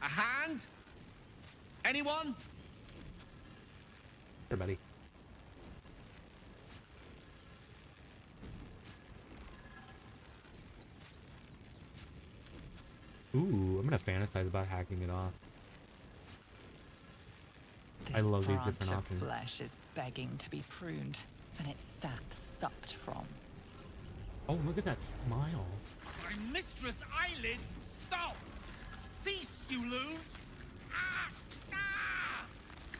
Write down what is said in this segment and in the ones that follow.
A hand? Anyone? Here, buddy. Ooh, I'm gonna fantasize about hacking it off. This I love these branch different of options. flesh is begging to be pruned, and its sap sucked from. Oh, look at that smile. My mistress' eyelids! Stop! Cease, you loon! Ah! Ah!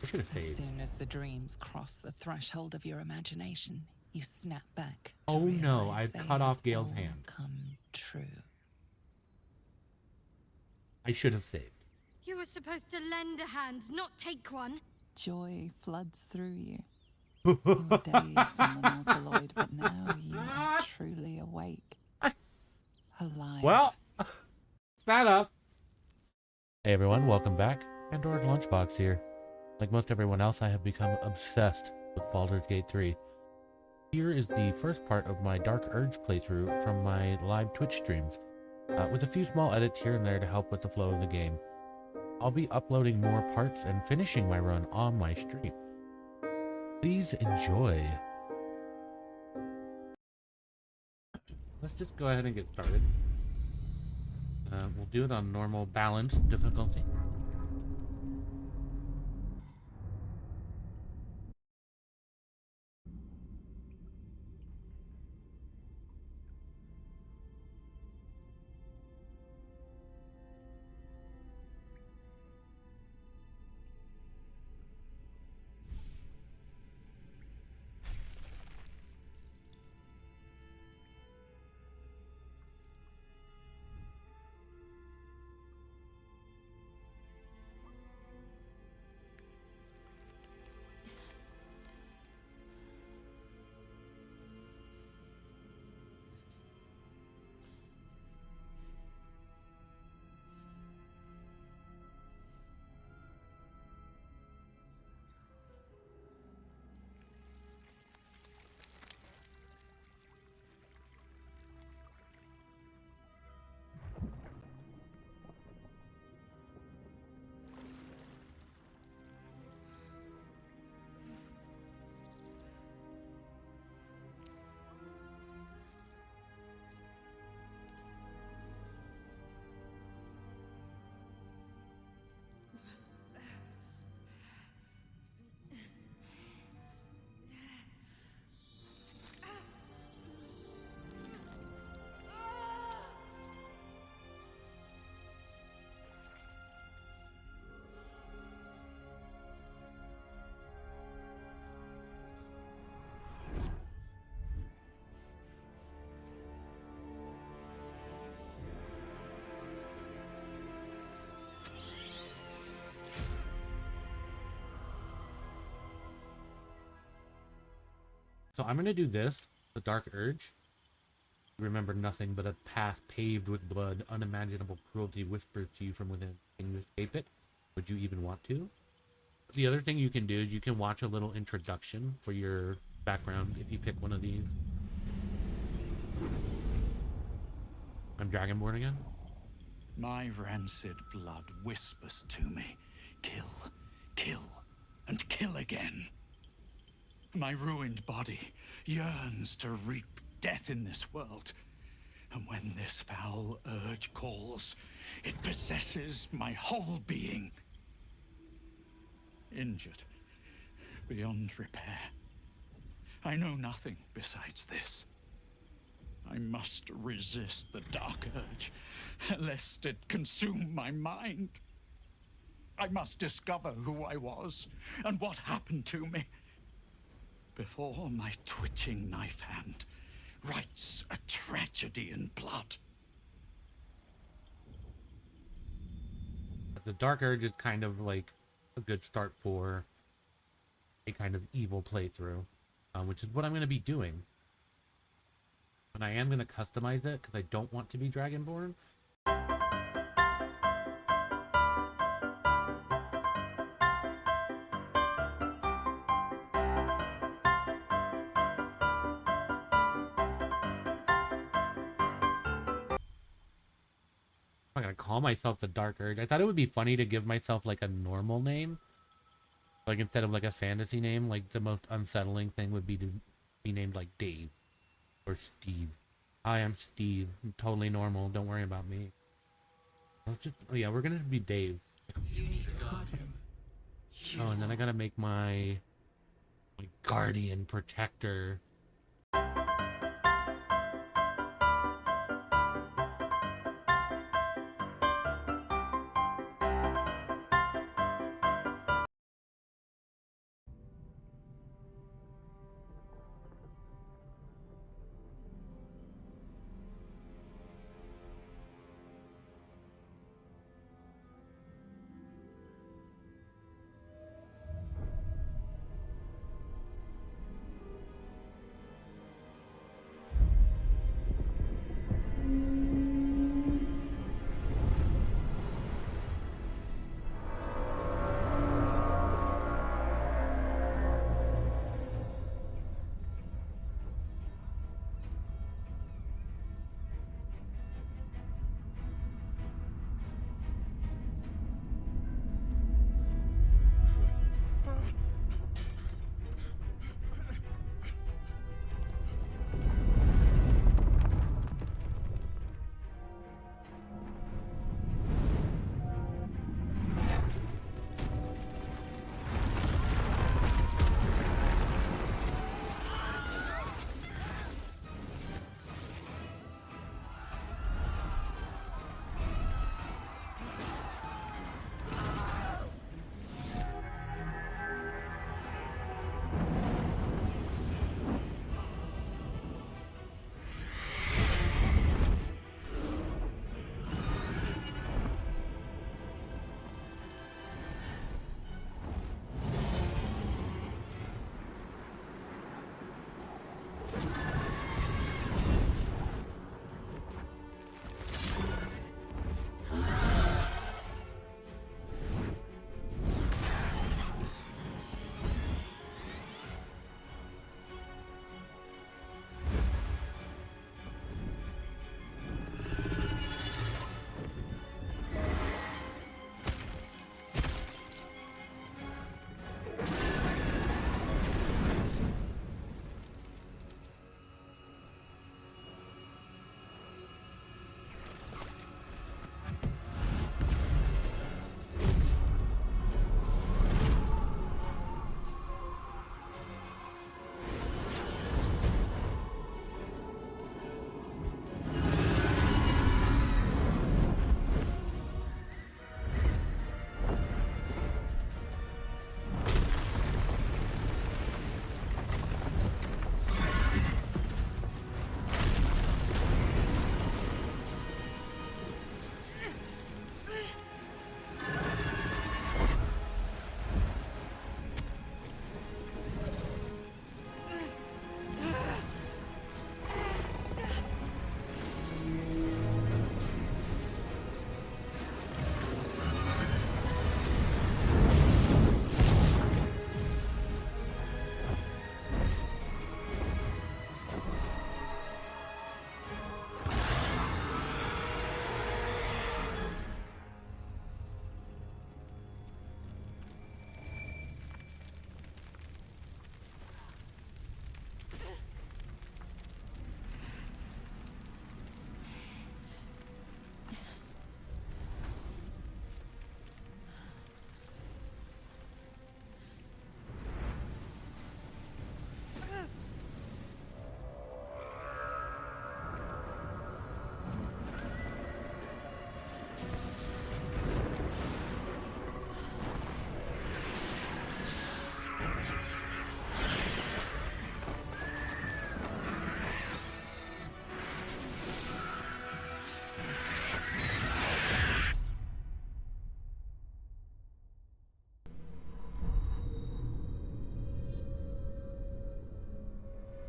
I should have As saved. soon as the dreams cross the threshold of your imagination, you snap back. To Oh no, realize I've they cut off have Gale's all hand. Come true. I should have saved. You were supposed to lend a hand, not take one. Joy floods through you. You were dazed on the Nautiloid, but now you are truly awake. Alive. Well, that up. Hey everyone, welcome back. Pandora's Lunchbox here. Like most everyone else, I have become obsessed with Baldur's Gate 3. Here is the first part of my Dark Urge playthrough from my live Twitch streams, with a few small edits here and there to help with the flow of the game. I'll be uploading more parts and finishing my run on my stream. Please enjoy. Let's just go ahead and get started. We'll do it on normal balanced difficulty. So I'm going to do this, the Dark Urge. Remember nothing but a path paved with blood, unimaginable cruelty whispers to you from within. Can you escape it? Would you even want to? The other thing you can do is you can watch a little introduction for your background if you pick one of these. I'm Dragonborn again. My rancid blood whispers to me, kill, kill, and kill again. My ruined body yearns to reap death in this world. And when this foul urge calls, it possesses my whole being. Injured, beyond repair. I know nothing besides this. I must resist the dark urge, lest it consume my mind. I must discover who I was and what happened to me before my twitching knife hand writes a tragedy in blood. The Dark Urge is kind of like a good start for a kind of evil playthrough, which is what I'm going to be doing. And I am going to customize it because I don't want to be Dragonborn. I'm not gonna call myself the Dark Urge. I thought it would be funny to give myself like a normal name. Like instead of like a fantasy name, like the most unsettling thing would be to be named like Dave or Steve. Hi, I'm Steve. I'm totally normal. Don't worry about me. Oh yeah, we're gonna be Dave. You need a guardian. Oh, and then I gotta make my guardian protector.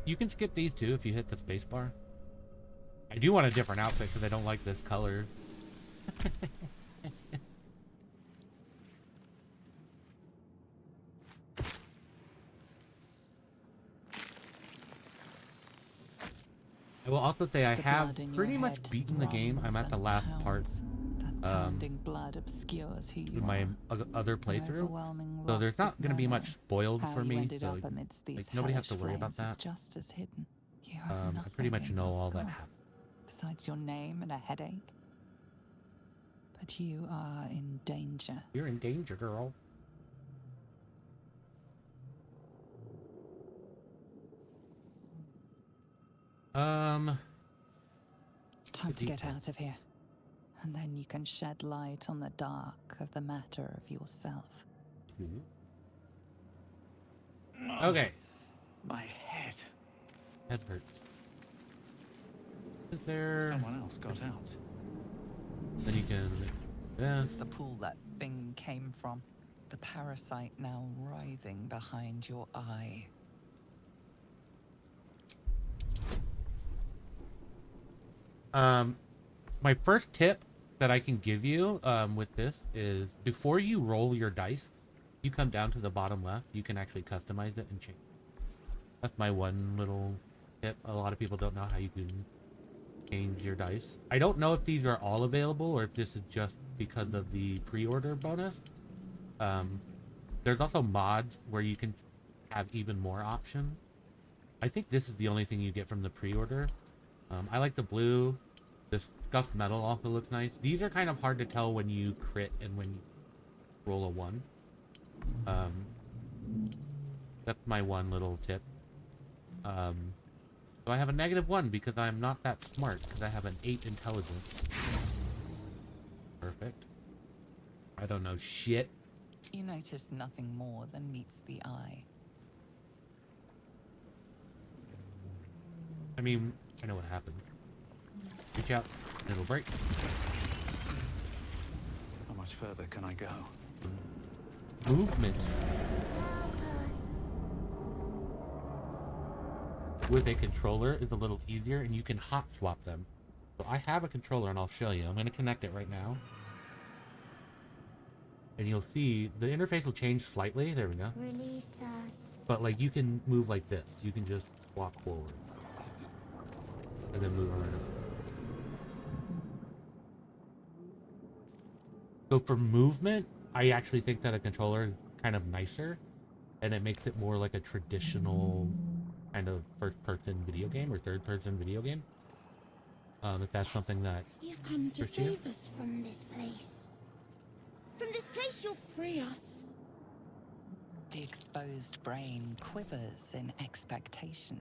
You can skip these too if you hit the space bar. I do want a different outfit because I don't like this color. I will also say I have pretty much beaten the game. I'm at the last part. Compounding blood obscures who you in my are. other An playthrough. overwhelming So there's loss not of going to be memory. much spoiled How for you me. ended So up amidst these nobody has to hellish worry about flames is that. just as hidden. You have I pretty nothing much in know your all that skull, happened. besides your name and a headache. But you are in danger. You're in danger, girl. Time to get out of here. And then you can shed light on the dark of the matter of yourself. Okay. My head. Head hurts. Is there? Someone else got out. Then you can. Yeah. This is the pool that thing came from. The parasite now writhing behind your eye. My first tip that I can give you with this is before you roll your dice, you come down to the bottom left. You can actually customize it and change. That's my one little tip. A lot of people don't know how you can change your dice. I don't know if these are all available or if this is just because of the pre-order bonus. There's also mods where you can have even more options. I think this is the only thing you get from the pre-order. I like the blue. This scuffed metal also looks nice. These are kind of hard to tell when you crit and when you roll a 1. That's my one little tip. So I have a -1 because I'm not that smart, because I have an 8 intelligence. Perfect. I don't know shit. You notice nothing more than meets the eye. I mean, I know what happened. Reach out, and it'll break. How much further can I go? Movement. With a controller is a little easier, and you can hot swap them. So I have a controller, and I'll show you. I'm going to connect it right now. And you'll see the interface will change slightly. There we go. Release us. But like you can move like this. You can just walk forward. And then move around. So for movement, I actually think that a controller is kind of nicer. And it makes it more like a traditional kind of first-person video game or third-person video game. If that's something that You've come to interests you. save us from this place. From this place you'll free us. The exposed brain quivers in expectation.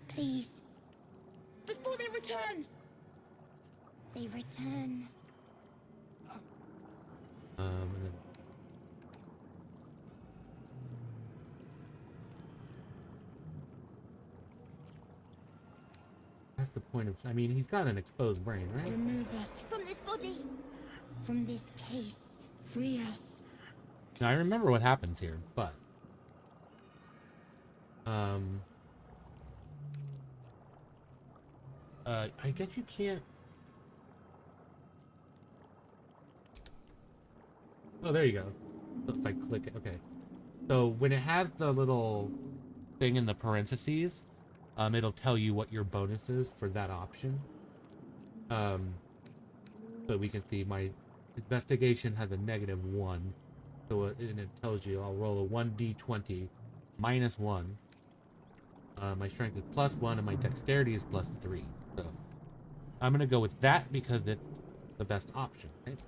Please. Before they return. They return. And then that's the point of. I mean, he's got an exposed brain, right? Remove us from this body. From this case. Free us. Now I remember what happens here, but I guess you can't. Oh, there you go. If I click it, okay. So when it has the little thing in the parentheses, it'll tell you what your bonus is for that option. So we can see my investigation has a -1, so it tells you I'll roll a 1d20 -1. My strength is +1 and my dexterity is +3. So I'm gonna go with that because it's the best option, right?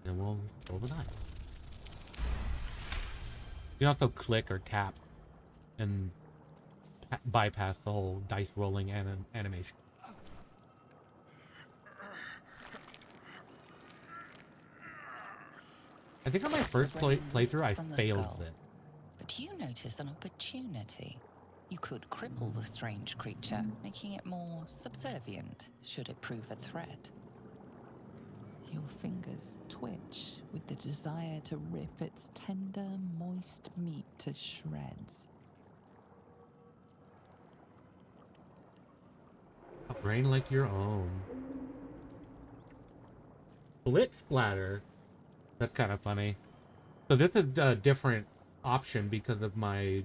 And we'll roll the die. You can also click or tap and bypass the whole dice rolling animation. I think on my first playthrough I failed it. But you notice an opportunity. You could cripple the strange creature, making it more subservient should it prove a threat. Your fingers twitch with the desire to rip its tender, moist meat to shreds. A brain like your own. Blitz splatter. That's kind of funny. So this is a different option because of my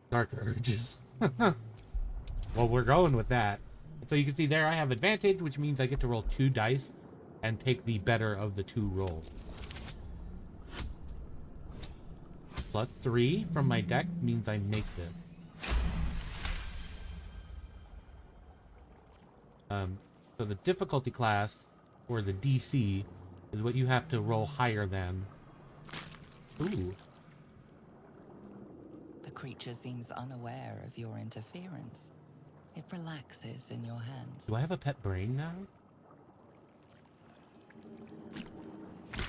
dark urges. Well, we're going with that. So you can see there I have advantage, which means I get to roll 2 dice and take the better of the 2 rolls. +3 from my deck means I make this. So the difficulty class, or the DC, is what you have to roll higher than. Ooh. The creature seems unaware of your interference. It relaxes in your hands. Do I have a pet brain now?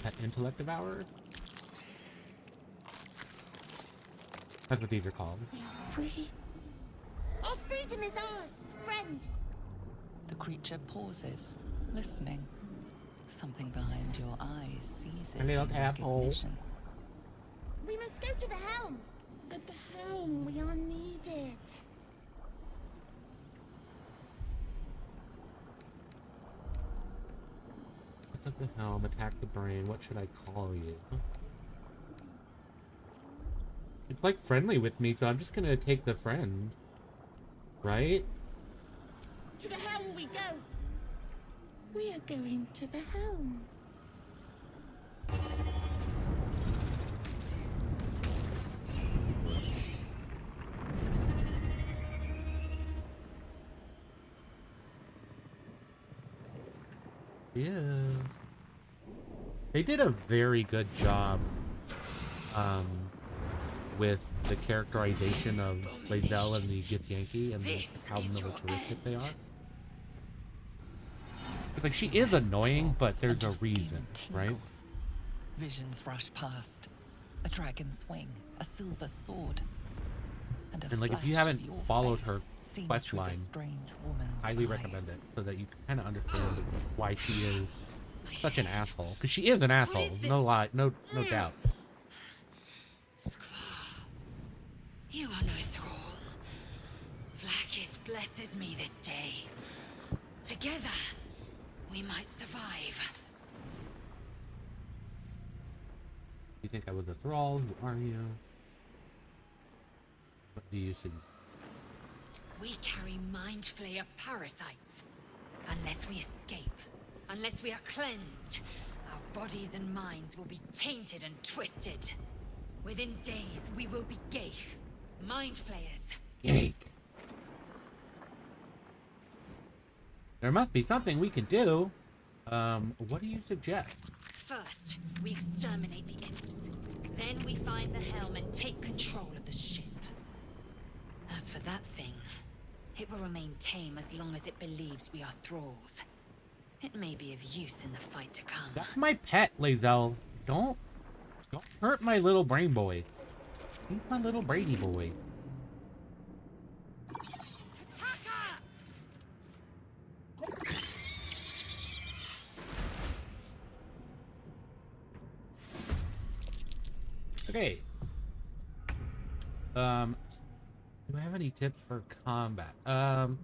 Pet intellect devourer? That's what these are called. We are free. Our freedom is ours, friend. The creature pauses, listening. Something behind your eyes seizes A little in tadpole. recognition. We must go to the helm. At the helm, we are needed. What the helm? Attack the brain. What should I call you? It's like friendly with me, so I'm just gonna take the friend. Right? To the helm we go. We are going to the helm. Yeah. They did a very good job with the characterization of Lae'zel and the Githyanki and how militaristic they are. Like, she is annoying, but there's a reason, right? Visions rush past. A dragon's wing, a silver sword, and And like, if you flash haven't of your followed face her seen quest through the line, strange woman's highly eyes. recommend it so that you can kind of understand why she is such an asshole. Because she is an asshole, no lie, no doubt. Skvar, you are no thrall. Vlaakith blesses me this day. Together, we might survive. You think I was a thrall? Who are you? What do you see? We carry mind flayer parasites. Unless we escape, unless we are cleansed, our bodies and minds will be tainted and twisted. Within days, we will be Gaich, mind flayers. Yay. There must be something we can do. What do you suggest? First, we exterminate the imps. Then we find the helm and take control of the ship. As for that thing, it will remain tame as long as it believes we are thralls. It may be of use in the fight to come. That's my pet, Lae'zel. Don't hurt my little brain boy. He's my little brainy boy. Okay. Do I have any tips for combat? So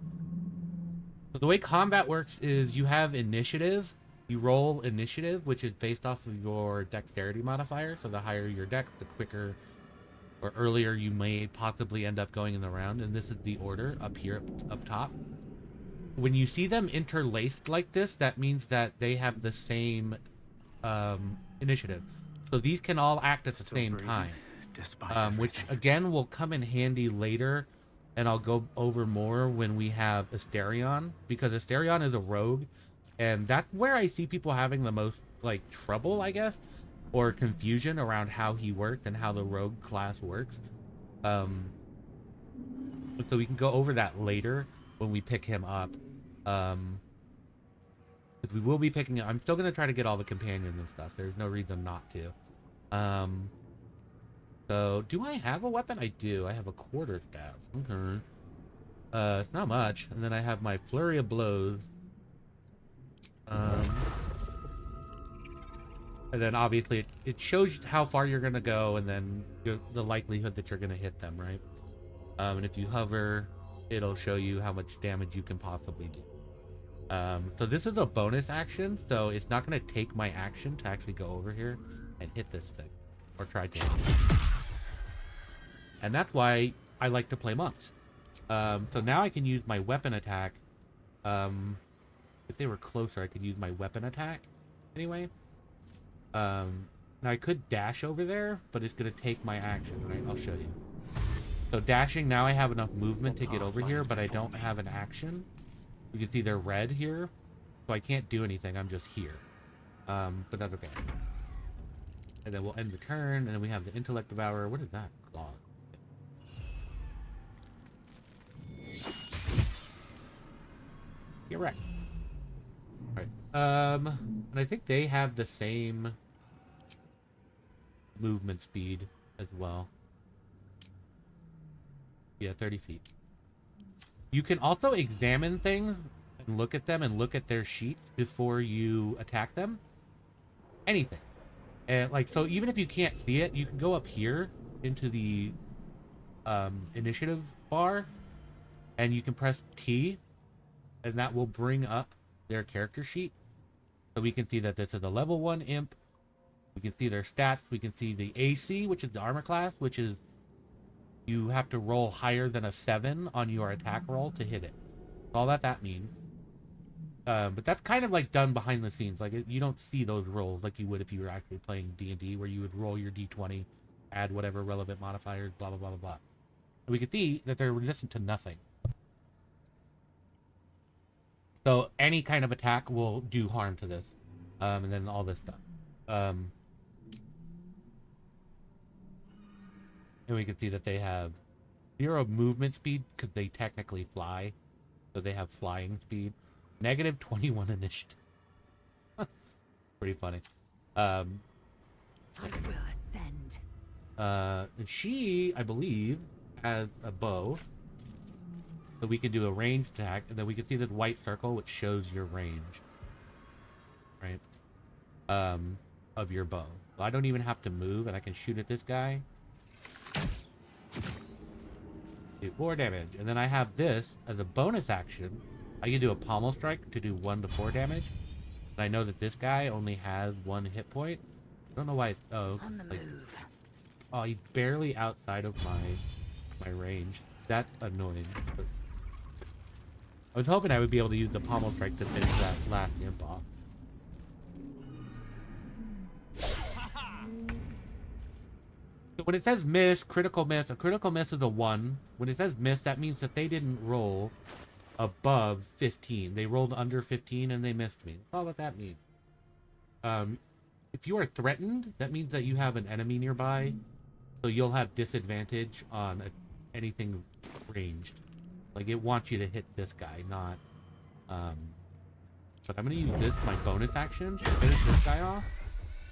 the way combat works is you have initiative. You roll initiative, which is based off of your dexterity modifier. So the higher your dex, the quicker or earlier you may possibly end up going in the round. And this is the order up here, up top. When you see them interlaced like this, that means that they have the same initiative. So these can all act at the same time, which again will come in handy later, and I'll go over more when we have Asterion, because Asterion is a rogue, and that's where I see people having the most like trouble, I guess, or confusion around how he works and how the rogue class works. So we can go over that later when we pick him up. We will be picking. I'm still gonna try to get all the companions and stuff. There's no reason not to. So do I have a weapon? I do. I have a quarterstaff. Okay. It's not much. And then I have my flurry of blows. And then obviously it shows you how far you're gonna go, and then the likelihood that you're gonna hit them, right? And if you hover, it'll show you how much damage you can possibly do. So this is a bonus action, so it's not going to take my action to actually go over here and hit this thing, or try to. And that's why I like to play monks. So now I can use my weapon attack If they were closer, I could use my weapon attack. Anyway. Now I could dash over there, but it's gonna take my action, right? I'll show you. So dashing, now I have enough movement to get over here, but I don't have an action. You can see they're red here, so I can't do anything. I'm just here. But that's okay. And then we'll end the turn, and then we have the intellect devourer. What is that? Claw. You're right. All right. And I think they have the same movement speed as well. Yeah, 30 feet. You can also examine things and look at them and look at their sheets before you attack them. Anything. And like, so even if you can't see it, you can go up here into the initiative bar and you can press T and that will bring up their character sheet. So we can see that this is a level 1 imp. We can see their stats. We can see the AC, which is the armor class, which is you have to roll higher than a 7 on your attack roll to hit it. That's all that means. But that's kind of like done behind the scenes. Like you don't see those rolls like you would if you were actually playing D&D, where you would roll your D20, add whatever relevant modifiers, blah, blah, blah, blah, blah. And we can see that they're resistant to nothing. So any kind of attack will do harm to this. And then all this stuff. And we can see that they have 0 movement speed because they technically fly. So they have flying speed. Negative 21 initiative. Pretty funny. I will ascend. And she, I believe, has a bow. So we can do a ranged attack. And then we can see this white circle which shows your range. Right? Of your bow. So I don't even have to move and I can shoot at this guy. Do 4 damage. And then I have this as a bonus action. I can do a pommel strike to do 1 to 4 damage. And I know that this guy only has 1 hit point. I don't know why. Oh, On the like, move. oh, he's barely outside of my range. That's annoying. But I was hoping I would be able to use the pommel strike to finish that last imp off. So when it says miss, critical miss, a critical miss is a 1. When it says miss, that means that they didn't roll above 15. They rolled under 15 and they missed me. That's all that means. If you are threatened, that means that you have an enemy nearby. So you'll have disadvantage on anything ranged. Like it wants you to hit this guy, not... But I'm going to use this, my bonus action, to finish this guy off.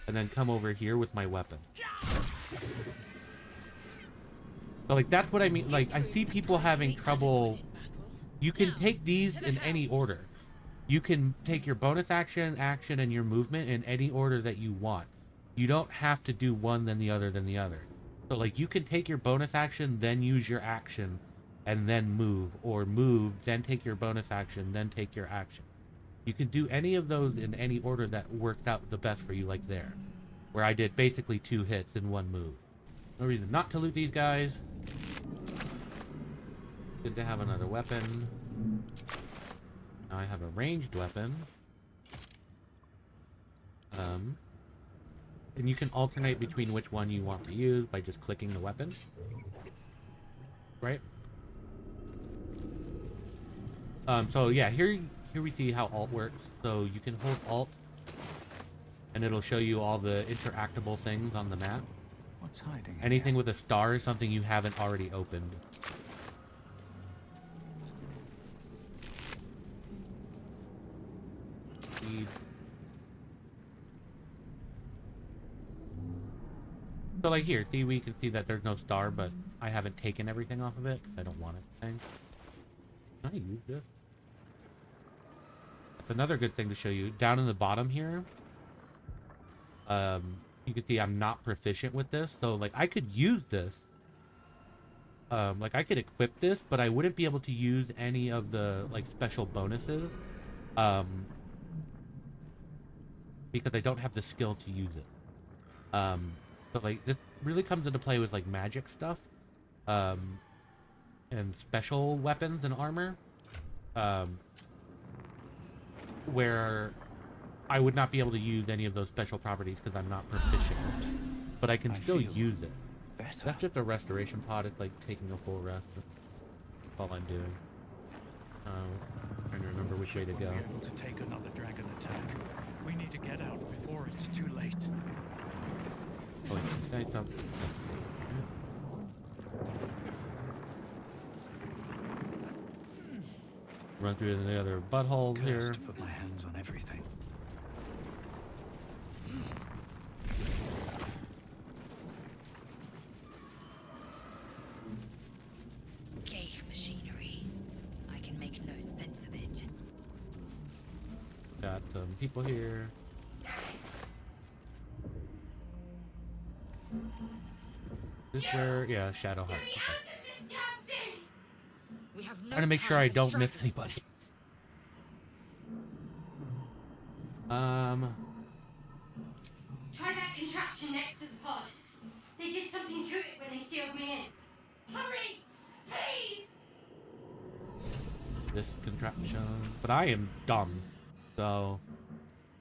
And then come over here with my weapon. So like that's what I mean. Like I see people having trouble. You can take these in any order. You can take your bonus action, and your movement in any order that you want. You don't have to do one then the other then the other. So like you can take your bonus action, then use your action, and then move, or move, then take your bonus action, then take your action. You can do any of those in any order that works out the best for you, like there. Where I did basically 2 hits in 1 move. No reason not to loot these guys. Good to have another weapon. Now I have a ranged weapon. And you can alternate between which one you want to use by just clicking the weapon. Right? So yeah, here we see how alt works. So you can hold alt and it'll show you all the interactable things on the map. What's hiding? Anything with a star is something you haven't already opened. So like here, see, we can see that there's no star, but I haven't taken everything off of it because I don't want it. Can I use this? That's another good thing to show you. Down in the bottom here, you can see I'm not proficient with this. So like I could use this. Like I could equip this, but I wouldn't be able to use any of the like special bonuses. Because I don't have the skill to use it. But like this really comes into play with like magic stuff. And special weapons and armor. where I would not be able to use any of those special properties because I'm not proficient. But I can still use it. Better. That's just a restoration pod. It's like taking a full rest. That's all I'm doing. Trying to remember which way to go. We'll be able to take another dragon attack. We need to get out before it's too late. Oh, wait, this guy's up. Run through the other butthole here. Cursed to put my hands on everything. Geich machinery. I can make no sense of it. Got some people here. This where, yeah, Shadow Heart. Okay. We have no Trying to make sure time I for don't miss stragglers. anybody. Try that contraption next to the pod. They did something to it when they sealed me in. Hurry! Please! This contraption. But I am dumb. So,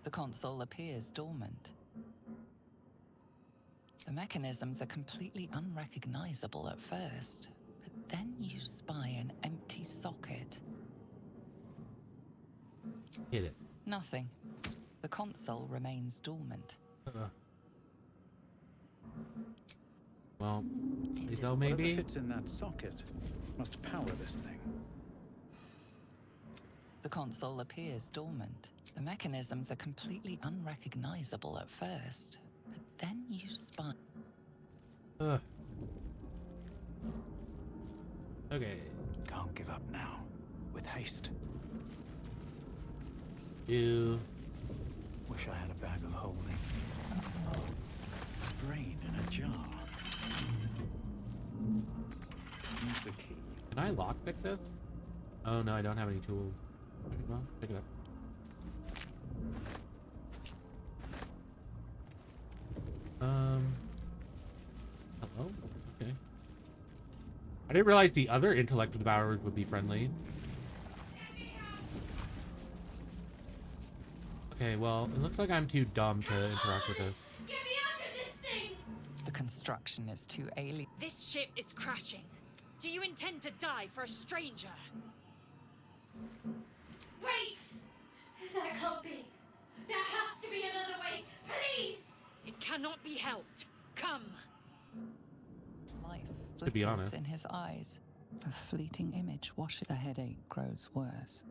The console appears dormant. The mechanisms are completely unrecognizable at first, but then you spy an empty socket. hit it. Nothing. The console remains dormant. Well, there you go, Whatever maybe? fits in that socket must power this thing. The console appears dormant. The mechanisms are completely unrecognizable at first, but then you spy. Okay. Can't give up now. With haste. You. Wish I had a bag of holding. Brain in a jar. Use the key. Can I lockpick this? Oh no, I don't have any tools. Well, pick it up. Hello? Okay. I didn't realize the other intellect devourers would be friendly. Okay, well, it looks like I'm too dumb to interact with this. Get me out of this thing! The construction is too alien. This ship is crashing. Do you intend to die for a stranger? Wait! That can't be. There has to be another way. Please! It cannot be helped. Come. Life To be flickers honest. in his eyes. A fleeting image washes. The headache grows worse.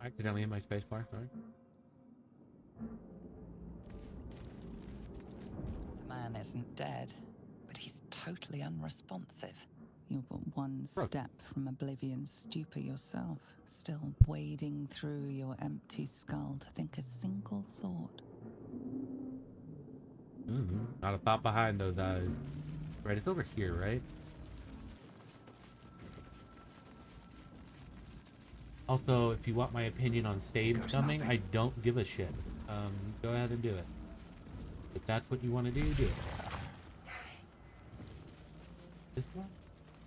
I accidentally hit my spacebar, sorry. The man isn't dead, but he's totally unresponsive. You're but one step from oblivion's stupor yourself, still wading through your empty skull to think a single thought. Not a thought behind those eyes. Right, it's over here, right? Also, if you want my opinion on saves Goes coming, nothing. I don't give a shit. Go ahead and do it. If that's what you want to do, do it. This one?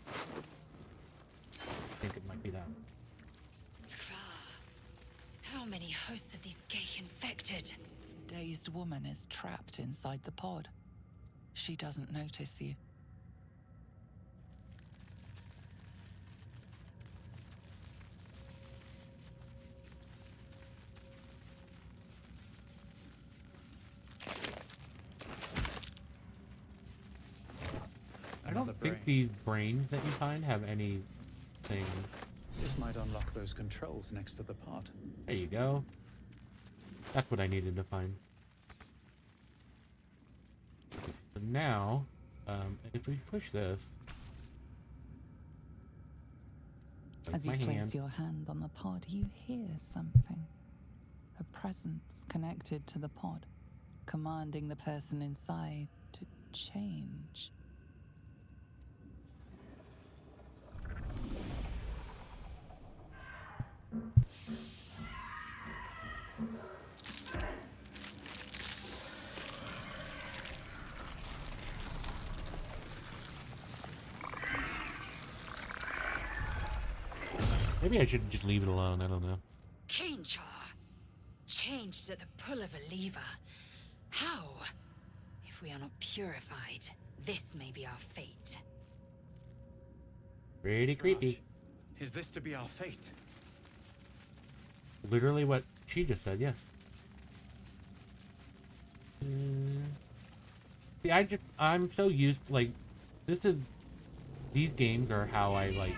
I think it might be that one. Skra. How many hosts of these Geich infected? The dazed woman is trapped inside the pod. She doesn't notice you. I don't think these brains that you find have anything. This might unlock those controls next to the pod. There you go. That's what I needed to find. So now, if we push this, like As you my place hand, your hand on the pod, you hear something. A presence connected to the pod, commanding the person inside to change. maybe I should just leave it alone. I don't know. King, Conchar. Changed at the pull of a lever. How? If we are not purified, this may be our fate. Pretty creepy. Is this to be our fate? Literally what she just said, yes. See, I'm so used, like, these games are how I, like,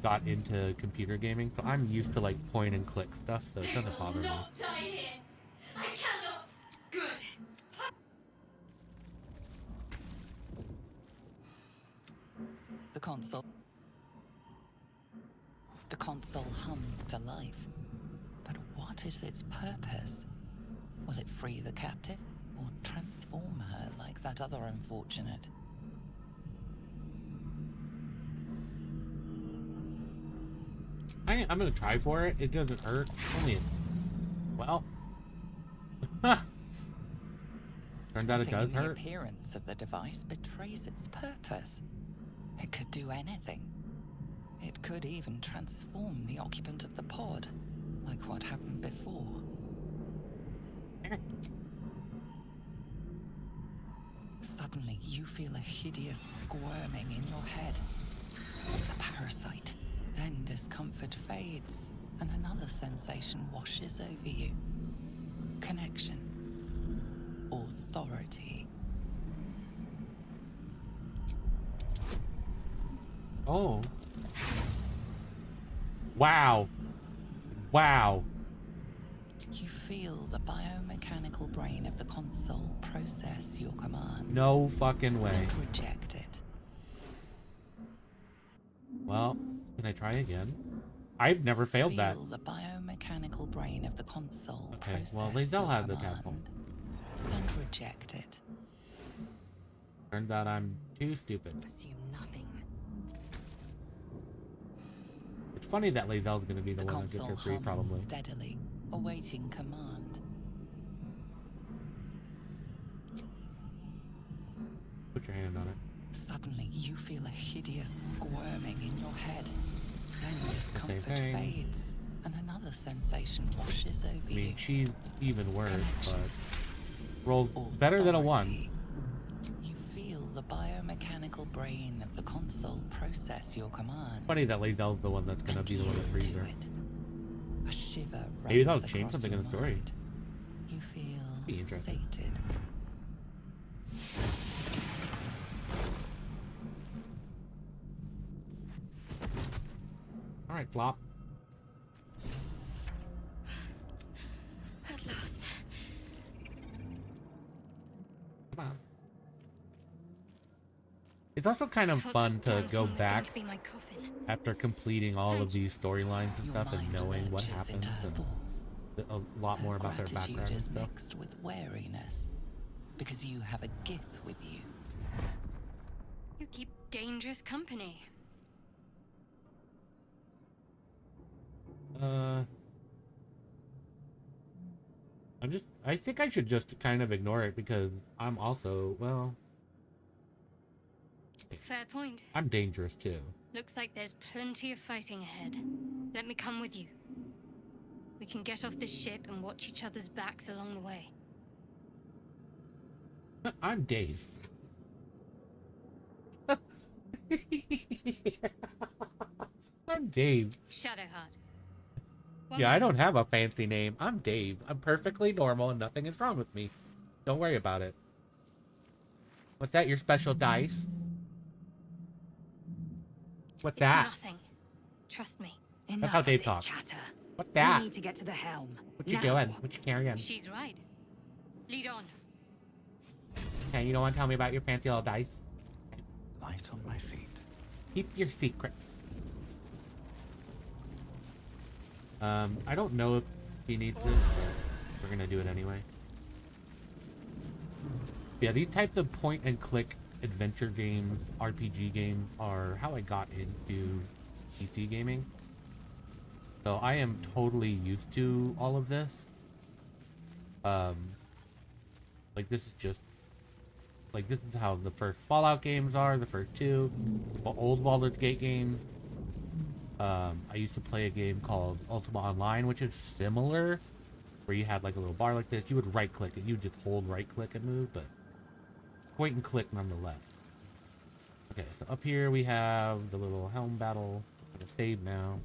got into computer gaming, so I'm used to, like, point and click stuff, so it doesn't bother me. Not die here. I cannot. Good. The console hums to life. But what is its purpose? Will it free the captive or transform her like that other unfortunate? I'm gonna try for it. It doesn't hurt. Only, well, turned out it Nothing does in the hurt. appearance of the device betrays its purpose. It could do anything. It could even transform the occupant of the pod, like what happened before. Suddenly, you feel a hideous squirming in your head. The parasite. Then discomfort fades, and another sensation washes over you. Connection. Authority. Oh. Wow. Wow. You feel the biomechanical brain of the console process your command No fucking way. and reject it. Well, can I try again? I've never failed that. Feel the biomechanical brain of the console Okay, process well, they don't your have the tadpole. command and reject it. Turns out I'm too stupid. Assume nothing. It's funny that Lae'zel's gonna be the The one that gets console her free, hums probably. steadily, awaiting command. Put your hand on it. Suddenly, you feel a hideous squirming in your head. Then discomfort thing. fades, and another sensation washes over I you. mean, she's even worse, Connection. but rolled better than a 1. Authority. You feel the biomechanical brain of the console process your command. Funny that Lae'zel's the one that's gonna and be the one that frees yield to her. it. A shiver Maybe that'll runs change across something in your the story. mind. You Be feel interesting. sated. Alright, Flop. At last. Come on. It's also kind of Thought fun that to damn go thing was going back to be my coffin. after completing all of Thank these storylines and Your stuff and mind knowing what lurches happens into her and thoughts. a lot more Her about their gratitude background and is stuff. mixed with wariness, because you have a gift with you. You keep dangerous company. I think I should just kind of ignore it because I'm also, well, Fair point. I'm dangerous too. Looks like there's plenty of fighting ahead. Let me come with you. We can get off this ship and watch each other's backs along the way. I'm Dave. I'm Dave. Shadowheart. Yeah, I don't have a fancy name. I'm Dave. I'm perfectly normal and nothing is wrong with me. Don't worry about it. What's that, your special dice? What's It's that? nothing. Trust me. Enough how of Dave this talks. chatter. What's We that? need to get to the helm. What you Now. doing? What you carrying? She's right. Lead on. Okay, you don't want to tell me about your fancy little dice? Light on my feet. Keep your secrets. I don't know if he needs this, but we're gonna do it anyway. Yeah, these types of point and click adventure games, RPG games, are how I got into PC gaming. So I am totally used to all of this. Like this is just, like this is how the first Fallout games are, the first two, the old Baldur's Gate games. I used to play a game called Ultima Online, which is similar, where you had like a little bar like this. You would right click it. You would just hold right click and move, but point and click nonetheless. Okay, so up here we have the little helm battle. I'm gonna save now.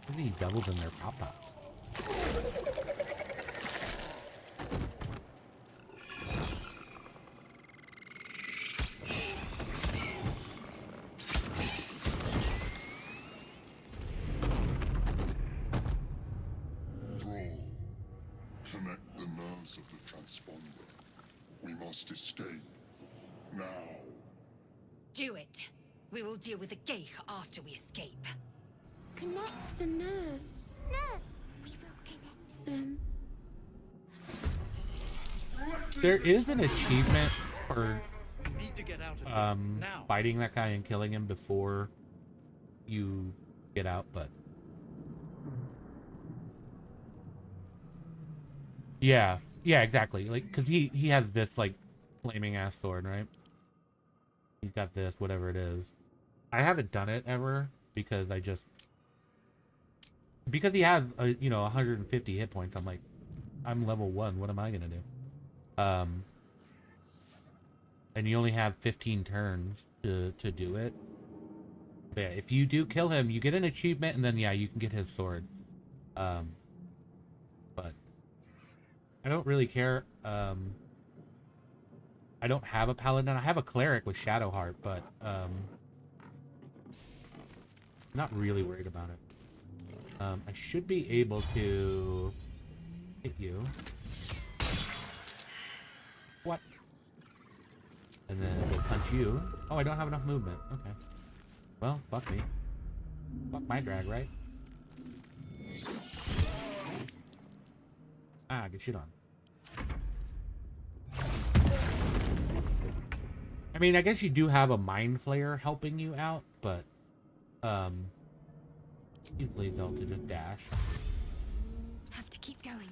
Look at these devils in their pop-tops. Connect the nerves of the transponder. We must escape. Now. Do it. We will deal with the Geich after we escape. Connect the nerves. Nerves! We will connect them. There is an achievement for We need to get out of here now. fighting that guy and killing him before you get out, but yeah, exactly. Like, because he has this like flaming ass sword, right? He's got this, whatever it is. I haven't done it ever because because he has 150 hit points. I'm like, I'm level 1. What am I gonna do? And you only have 15 turns to do it. But yeah, if you do kill him, you get an achievement, and then yeah, you can get his sword. But I don't really care. I don't have a paladin. I have a cleric with Shadowheart, but not really worried about it. I should be able to hit you. What? And then we'll punch you. Oh, I don't have enough movement. Okay. Well, fuck me. Fuck my drag, right? Ah, get shit on. I mean, I guess you do have a Mind Flayer helping you out, but easily able to just dash. Have to keep going.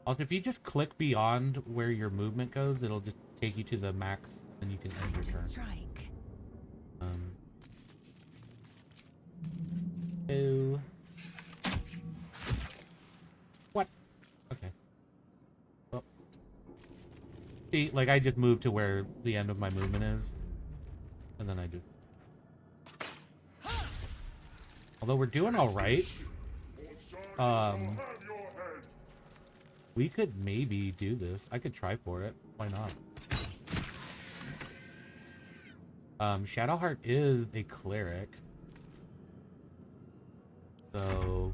Also, if you just click beyond where your movement goes, it'll just take you to the max, and you can end your turn. Strike. Oh. What? Okay. Well. See, like, I just moved to where the end of my movement is. And then I just... Although we're doing alright. We could maybe do this. I could try for it. Why not? Shadowheart is a cleric. So...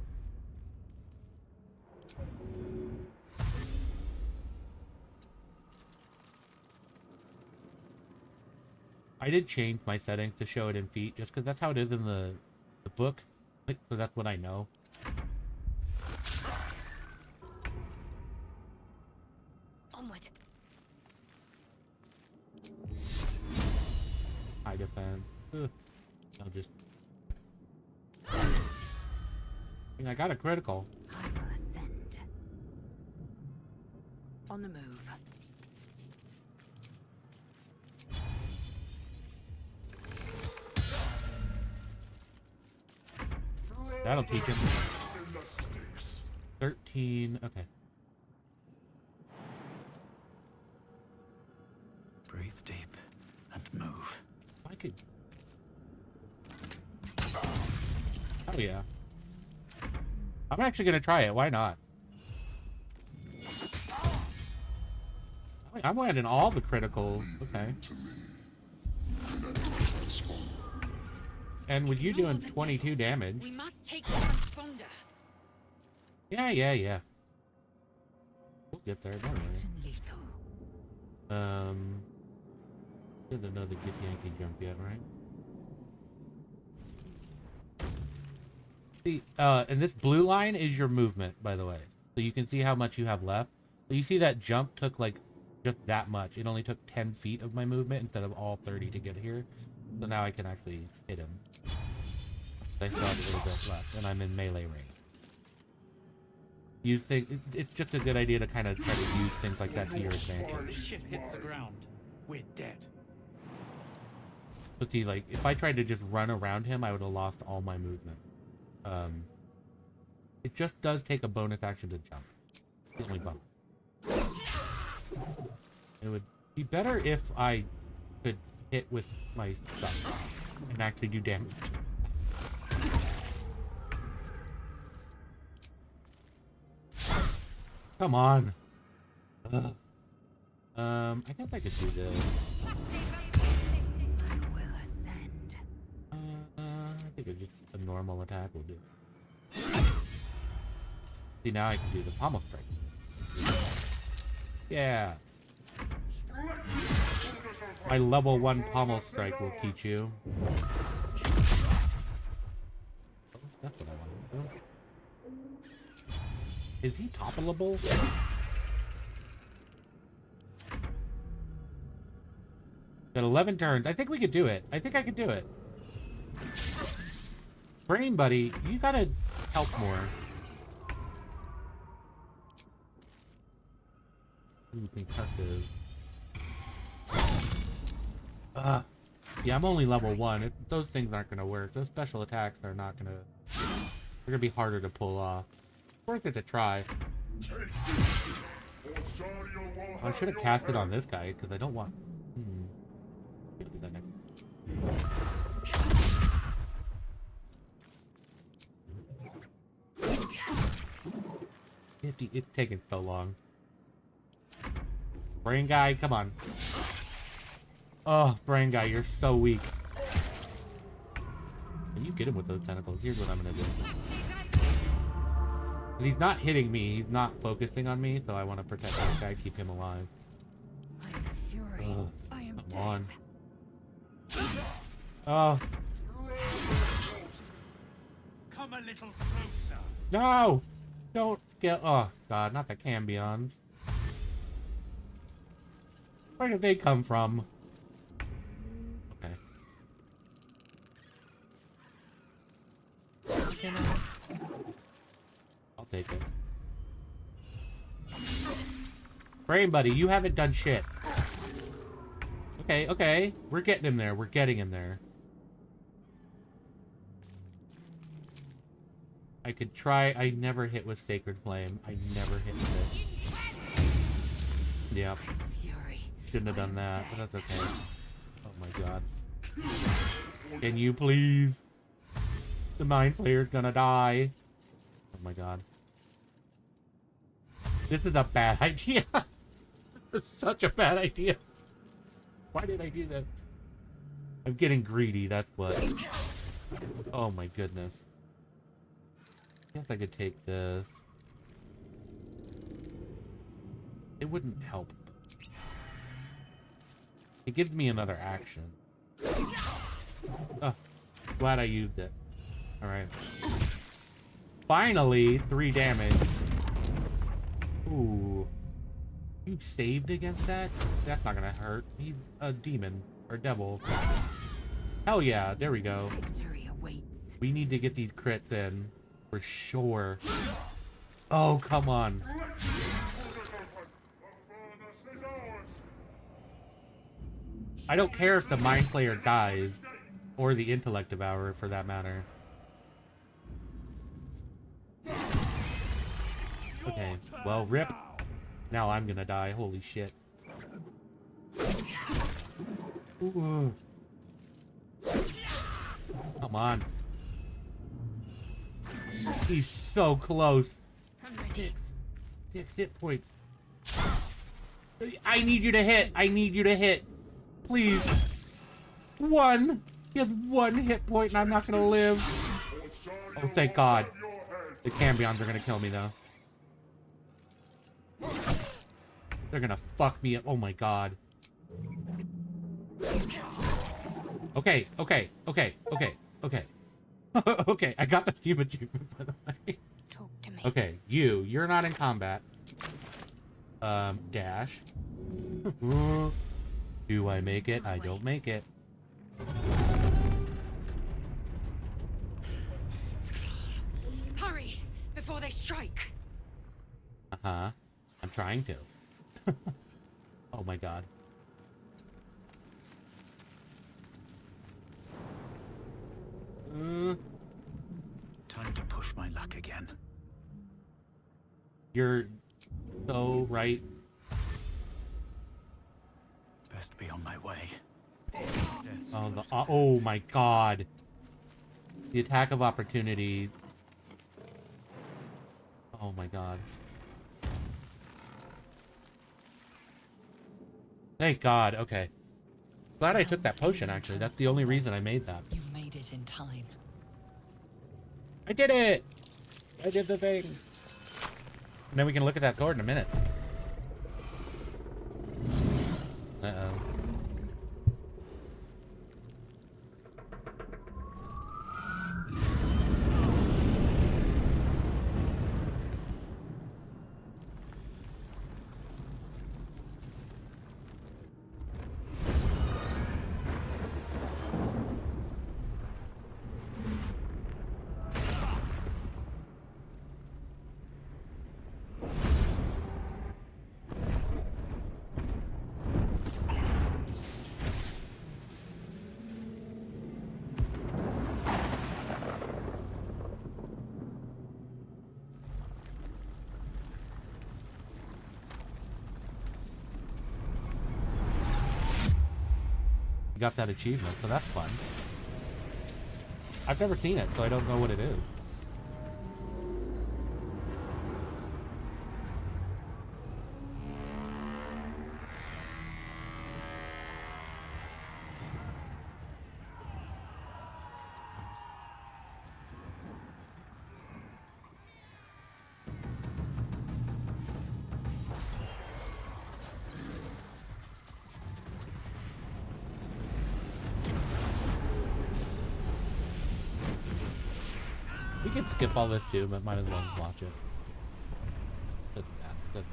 I did change my settings to show it in feet, just because that's how it is in the book. Like, so that's what I know. Onward. I defend. Ugh. I'll just... I mean, I got a critical. I will ascend. On the move. That'll teach him. 13. Okay. Breathe deep and move. I could... Oh, yeah. I'm actually going to try it. Why not? I'm landing all the criticals. Okay. And with you doing 22 damage... We must take the transponder. Yeah. We'll get there, don't worry. Lethal. There's another Get Yankee jump yet, right? See, and this blue line is your movement, by the way. So you can see how much you have left. So you see that jump took, like, just that much. It only took 10 feet of my movement instead of all 30 to get here. So now I can actually hit him. I still have a little bit left, and I'm in melee range. You think it's just a good idea to kind of try to use things like that to your Before the advantage. ship hits the ground, we're dead. But see, like, if I tried to just run around him, I would have lost all my movement. It just does take a bonus action to jump. The only bump. It would be better if I could hit with my stuff and actually do damage. Come on. Ugh. I guess I could do this. I will ascend. I think it's just a normal attack will do. See, now I can do the pommel strike. Yeah. My level 1 pommel strike will teach you. Oh, that's what I want to do. Is he toppleable? Got 11 turns. I think we could do it. I think I could do it. Brain buddy, you gotta help more. Ooh, concussive. Yeah, I'm only level 1. Those things aren't gonna work. Those special attacks are not gonna... They're gonna be harder to pull off. Worth it to try. I should have cast it on this guy, because I don't want... Gonna do that next. It's taking so long. Brain guy, come on. Oh, brain guy, you're so weak. Can you get him with those tentacles? Here's what I'm gonna do. And he's not hitting me, he's not focusing on me, so I want to protect this guy, keep him alive. I'm fury. I am Come on. Oh. Come a little closer. No! Don't get... Oh, God, not the Cambions. Where did they come from? Okay. I'll take it. Brain buddy, you haven't done shit. Okay, okay. We're getting him there. We're getting him there. I could try. I never hit with Sacred Flame. I never hit with it. Yep. Shouldn't have done that, but that's okay. Oh my god. Can you please? The Mind Flayer's gonna die. Oh my god. This is a bad idea. It's such a bad idea. Why did I do that? I'm getting greedy, that's what. Oh my goodness. I guess I could take this. It wouldn't help. It gives me another action. Oh, glad I used it. Alright. Finally, 3 damage. Ooh. You saved against that? That's not gonna hurt. He's a demon. Or devil. Hell yeah, there we go. Victory awaits. We need to get these crits in. For sure. Oh, come on. I don't care if the Mind Flayer dies. Or the Intellect Devourer, for that matter. Okay, well, rip. Now I'm gonna die. Holy shit. Ooh. Come on. He's so close. I'm ready. 6 hit points. I need you to hit. I need you to hit. Please. 1. He has 1 hit point and I'm not gonna live. Oh, thank God. The Cambions are gonna kill me though. They're gonna fuck me up. Oh my God. Okay, okay, okay, okay, okay. Okay, I got the team achievement, by the way. Talk to me. Okay, you're not in combat. Dash. Do I make it? I don't make it. Hurry, before they strike. Uh-huh. I'm trying to. Oh my god. Time to push my luck again. You're so right. Best be on my way. Oh my god. The attack of opportunity. Oh my god. Thank god. Okay. Glad I took that potion, actually. That's the only reason I made that. You made it in time. I did it! I did the thing. And then we can look at that sword in a minute. Uh-oh. Got that achievement, so that's fun. I've never seen it, so I don't know what it is. We can skip all this too, but might as well just watch it. Good.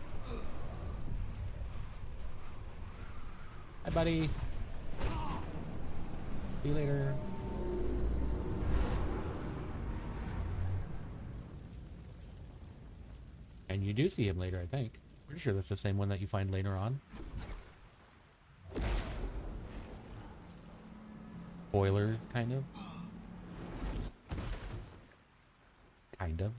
Hi, buddy. See you later. And you do see him later, I think. Pretty sure that's the same one that you find later on. Spoilers, kind of. Kind of.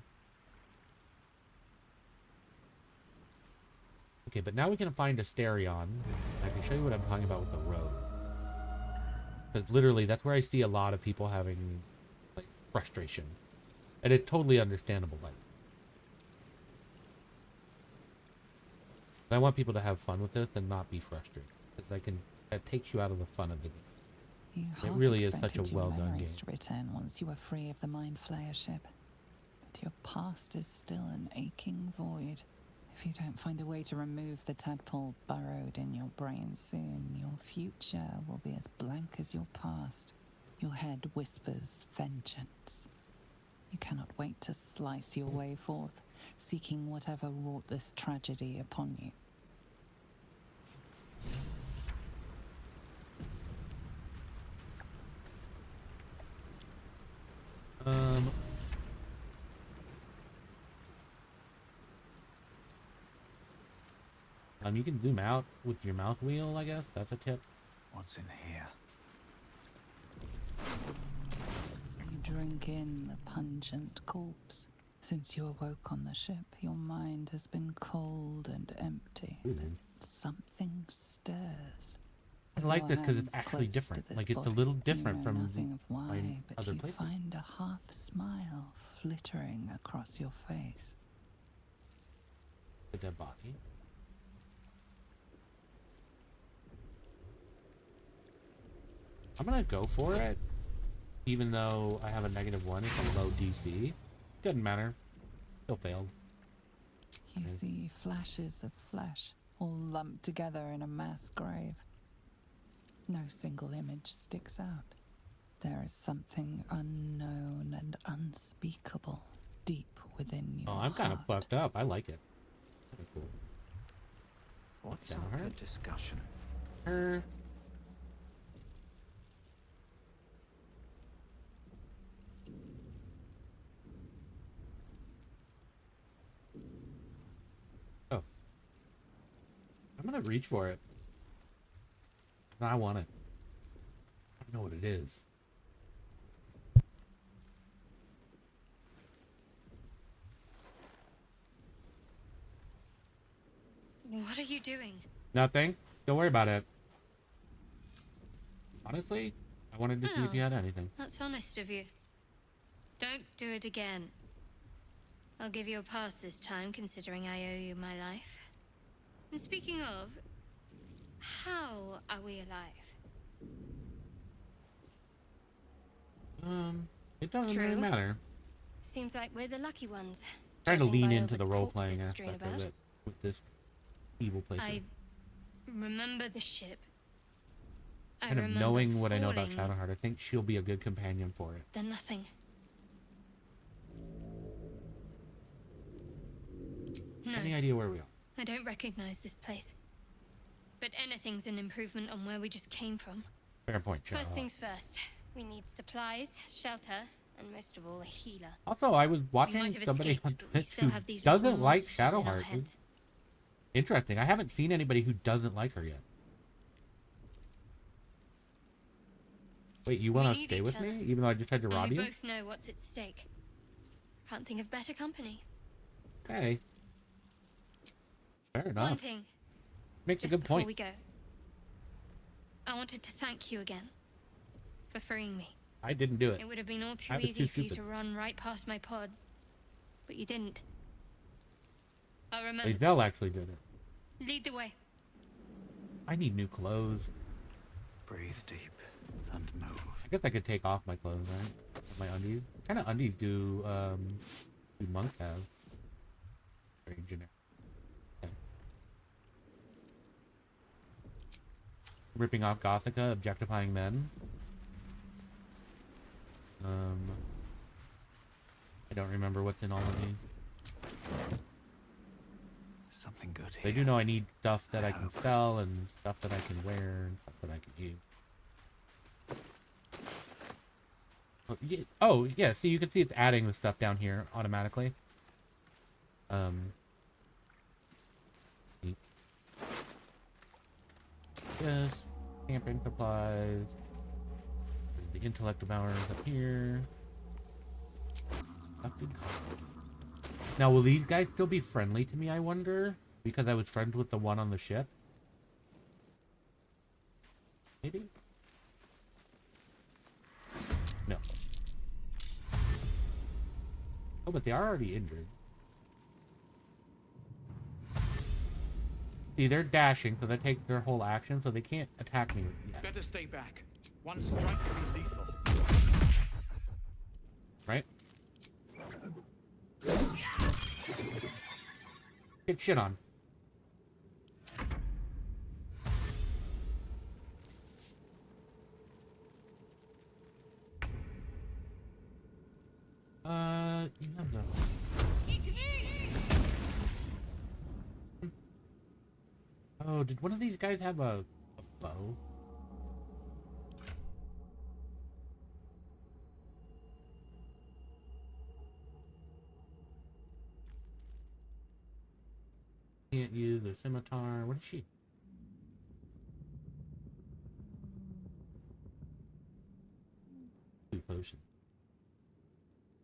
Okay, but now we can find Asterion. I can show you what I'm talking about with the road. Because literally, that's where I see a lot of people having, like, frustration. And it's totally understandable, like. I want people to have fun with this and not be frustrated. Because that takes you out of the fun of the game. It really is such a well-done game. To return once you are free of the Mind Flayer ship. But your past is still an aching void. If you don't find a way to remove the tadpole burrowed in your brain soon, your future will be as blank as your past. Your head whispers vengeance. You cannot wait to slice your way forth, seeking whatever wrought this tragedy upon you. You can zoom out with your mouse wheel, I guess. That's a tip. What's in here? You drink in the pungent corpse. Since you awoke on the ship, your mind has been cold and empty. Something stirs. I like this because it's actually different. Like, it's a little different from nothing of why, but other you places. find a half smile flittering across your face. The dead body. I'm gonna go for it, even though I have a -1. It's a low DC. Doesn't matter. Still failed. You see flashes of flesh, all lumped together in a mass grave. No single image sticks out. There is something unknown and unspeakable deep within your I'm kind of heart. fucked up. I like it. Kinda cool. What's Down up her? for discussion? Her. I'm gonna reach for it. I want it. I don't know what it is. What are you doing? Nothing. Don't worry about it. Honestly, I wanted to see if you had anything. That's honest of you. Don't do it again. I'll give you a pass this time, considering I owe you my life. And speaking of, how are we alive? It doesn't True. really matter. Seems like we're the lucky ones. Trying to judging lean by all into the role-playing corpses strewn aspect of about. it with this evil place. I remember the ship. I Kind of remember knowing what I know about falling, Shadowheart, I think she'll be a good companion for it. then nothing. No, Any idea where we are? I don't recognize this place. But anything's an improvement on where we just came from. Fair point, First Shadowheart. things first. We need supplies, shelter, and most of all, a healer. Also, I was We watching might have somebody escaped, on but we Twitch still who have these little doesn't like monsters in our Shadowheart. heads. Interesting. I haven't seen anybody who doesn't like her yet. Wait, you want to need stay each with other. me? Even though I just had to And rob we you? both know what's at stake. Can't think of better company. Okay. Fair One enough. thing, Makes a just good before point. we go. I wanted to thank you again for freeing me. I didn't do it. It would have been all too I was easy too for you to stupid. run right past my pod, but you didn't. I'll remember. Wait, Vel actually did it. Lead the way. I need new clothes. Breathe deep and move. I guess I could take off my clothes, right? My undies. What kind of undies do monks have? Very generic. Okay. Ripping off Gothica, objectifying men. I don't remember what's in all of these. Something good here. They do know I need stuff that I can sell and stuff that I can wear and stuff that I can use. Oh, yeah, see, you can see it's adding the stuff down here automatically. Yes, camping supplies. The intellect devourers up here. Now, will these guys still be friendly to me, I wonder? Because I was friends with the one on the ship? Maybe? No. Oh, but they are already injured. See, they're dashing, so they take their whole action, so they can't attack me yet. Better stay back. One strike can be lethal. Right? Get shit on. You have the... Oh, did one of these guys have a bow? Can't use a scimitar. What is she? Two potions.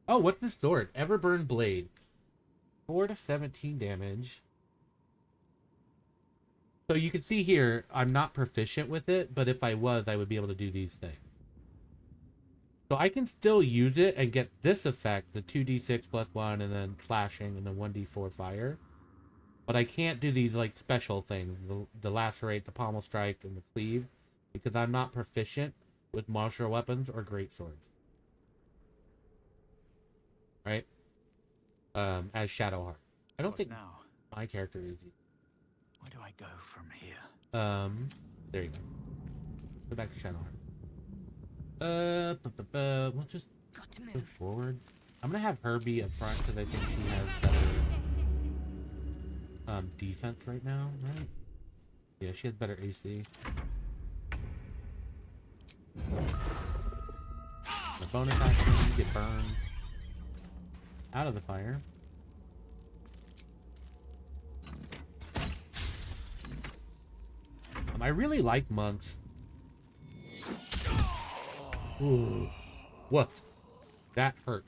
Oh, what's the sword? Everburn Blade. 4 to 17 damage. So you can see here, I'm not proficient with it, but if I was, I would be able to do these things. So I can still use it and get this effect, the 2d6 plus 1, and then slashing, and then 1d4 fire. But I can't do these, like, special things, the lacerate, the pommel strike, and the cleave, because I'm not proficient with martial weapons or greatswords. Right? As Shadowheart. I don't think now. my character is. Where do I go from here? There you go. Go back to Shadowheart. We'll just Got to go move. forward. I'm gonna have her be up front because I think she has better defense right now, right? Yeah, she has better AC. The bonus action, get burned out of the fire. I really like monks. Ooh. Woof. That hurt.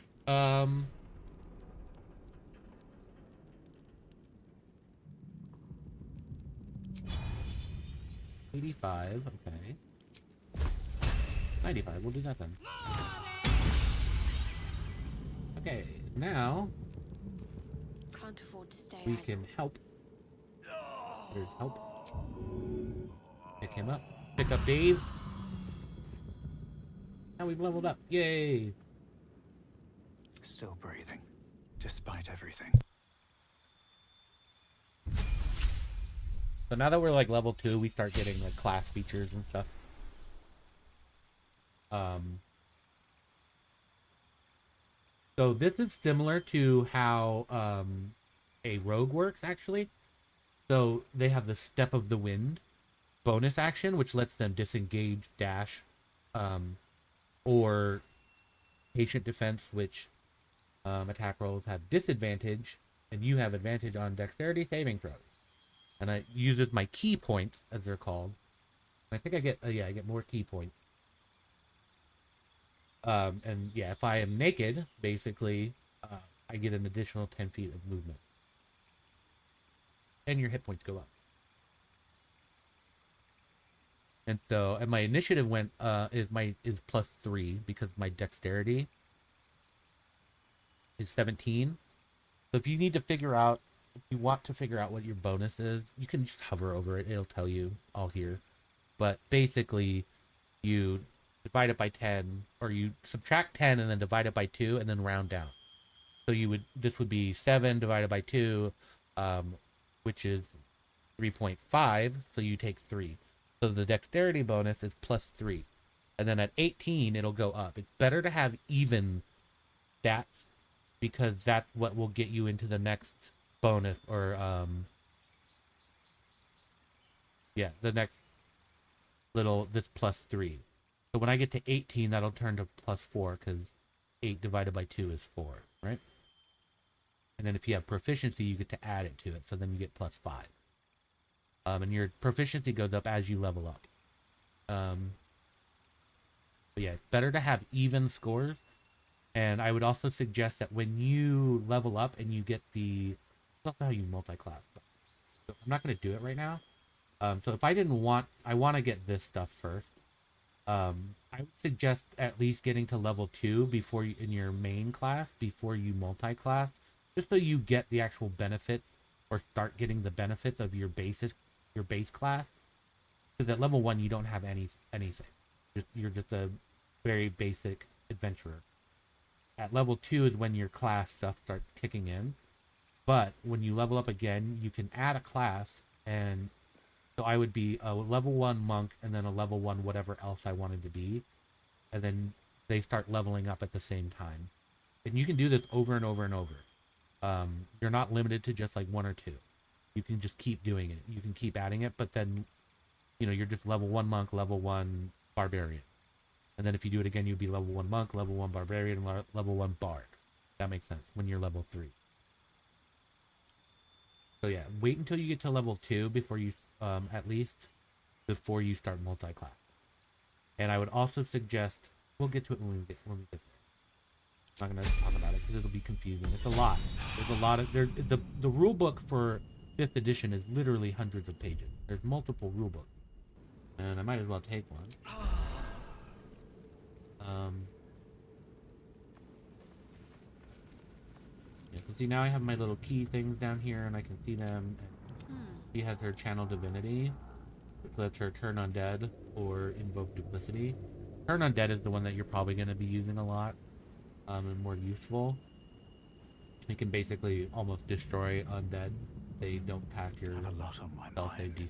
85, okay. 95, we'll do that then. Okay, now Can't afford to stay we idle. can help. There's help. Pick him up. Pick up Dave. Now we've leveled up. Yay! Still breathing, despite everything. So now that we're like level 2, we start getting like class features and stuff. So this is similar to how a rogue works actually. So they have the Step of the Wind bonus action, which lets them disengage, dash, or patient defense, which attack rolls have disadvantage, and you have advantage on dexterity saving throws. And I use my key points, as they're called. I think I get, I get more key points. And yeah, if I am naked, basically, I get an additional 10 feet of movement. And your hit points go up. And so, and my initiative went, is +3 because my dexterity is 17. So if you need to figure out, if you want to figure out what your bonus is, you can just hover over it. It'll tell you all here. But basically, you divide it by 10, or you subtract 10 and then divide it by 2 and then round down. So this would be 7 divided by 2, which is 3.5, so you take 3. So the dexterity bonus is +3. And then at 18, it'll go up. It's better to have even stats, because that's what will get you into the next bonus, or, the next this +3. So when I get to 18, that'll turn to +4, because 8 divided by 2 is 4, right? And then if you have proficiency, you get to add it to it, so then you get +5. And your proficiency goes up as you level up. But yeah, it's better to have even scores. And I would also suggest that when you level up and you get the... I don't know how you multi-class, but I'm not going to do it right now. So if I didn't want... I want to get this stuff first. I would suggest at least getting to level 2 before you, in your main class, before you multi-class, just so you get the actual benefits, or start getting the benefits of your base class. Because at level 1 you don't have anything. You're just a very basic adventurer. At level 2 is when your class stuff starts kicking in. But when you level up again, you can add a class, and so I would be a level 1 monk and then a level 1 whatever else I wanted to be. And then they start leveling up at the same time. And you can do this over and over and over. You're not limited to just like 1 or 2. You can just keep doing it. You can keep adding it, but then, you're just level 1 monk, level 1 barbarian. And then if you do it again, you'd be level 1 monk, level 1 barbarian, level 1 bard. That makes sense when you're level 3. So yeah, wait until you get to level 2 before you, at least, before you start multi-class. And I would also suggest, we'll get to it when we get there. I'm not going to talk about it because it'll be confusing. It's a lot. There's a lot of, the rule book for 5th edition is literally hundreds of pages. There's multiple rule books. And I might as well take one. Yeah, so see, now I have my little key things down here, and I can see them. And she has her channel divinity, which lets her turn undead or invoke duplicity. Turn undead is the one that you're probably going to be using a lot, and more useful. You can basically almost destroy undead. They don't pass your I have a lot on my self-save mind.